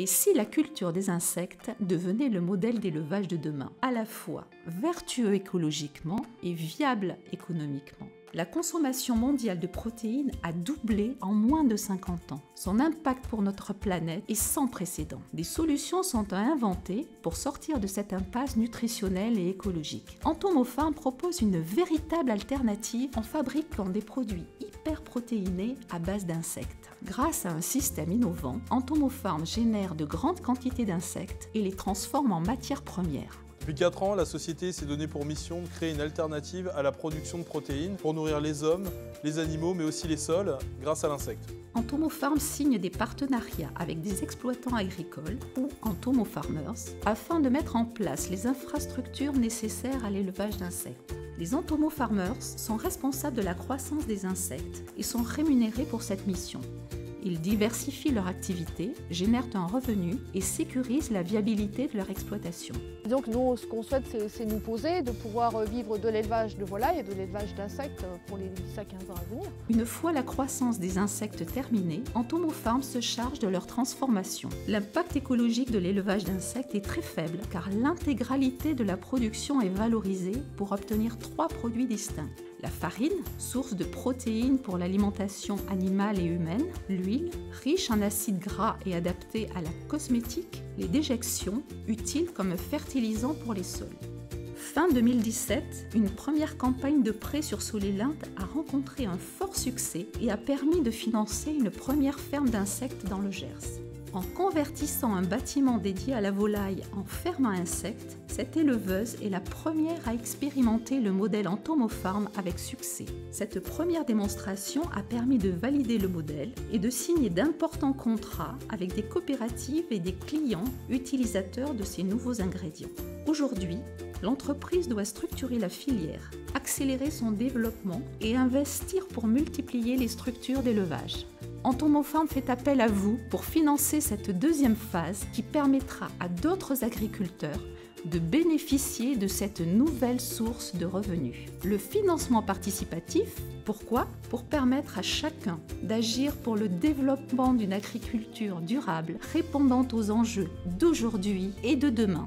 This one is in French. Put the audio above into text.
Et si la culture des insectes devenait le modèle d'élevage de demain, à la fois vertueux écologiquement et viable économiquement? La consommation mondiale de protéines a doublé en moins de 50 ans. Son impact pour notre planète est sans précédent. Des solutions sont à inventer pour sortir de cette impasse nutritionnelle et écologique. Entomopharm propose une véritable alternative en fabriquant des produits hyper protéinés à base d'insectes. Grâce à un système innovant, Entomopharm génère de grandes quantités d'insectes et les transforme en matières premières. Depuis 4 ans, la société s'est donnée pour mission de créer une alternative à la production de protéines pour nourrir les hommes, les animaux, mais aussi les sols, grâce à l'insecte. Entomopharm signe des partenariats avec des exploitants agricoles ou Entomofarmers afin de mettre en place les infrastructures nécessaires à l'élevage d'insectes. Les Entomofarmers sont responsables de la croissance des insectes et sont rémunérés pour cette mission. Ils diversifient leur activité, génèrent un revenu et sécurisent la viabilité de leur exploitation. Donc nous, ce qu'on souhaite, c'est nous poser, de pouvoir vivre de l'élevage de volailles et de l'élevage d'insectes pour les 10 à 15 ans à venir. Une fois la croissance des insectes terminée, Entomopharm se charge de leur transformation. L'impact écologique de l'élevage d'insectes est très faible car l'intégralité de la production est valorisée pour obtenir 3 produits distincts. La farine, source de protéines pour l'alimentation animale et humaine, l'huile, riche en acides gras et adaptée à la cosmétique, les déjections, utiles comme fertilisant pour les sols. Fin 2017, une première campagne de prêt sur Solélinte a rencontré un fort succès et a permis de financer une première ferme d'insectes dans le Gers. En convertissant un bâtiment dédié à la volaille en ferme à insectes, cette éleveuse est la première à expérimenter le modèle Entomopharm avec succès. Cette première démonstration a permis de valider le modèle et de signer d'importants contrats avec des coopératives et des clients utilisateurs de ces nouveaux ingrédients. Aujourd'hui, l'entreprise doit structurer la filière, accélérer son développement et investir pour multiplier les structures d'élevage. Entomopharm fait appel à vous pour financer cette deuxième phase qui permettra à d'autres agriculteurs de bénéficier de cette nouvelle source de revenus. Le financement participatif, pourquoi? Pour permettre à chacun d'agir pour le développement d'une agriculture durable répondant aux enjeux d'aujourd'hui et de demain.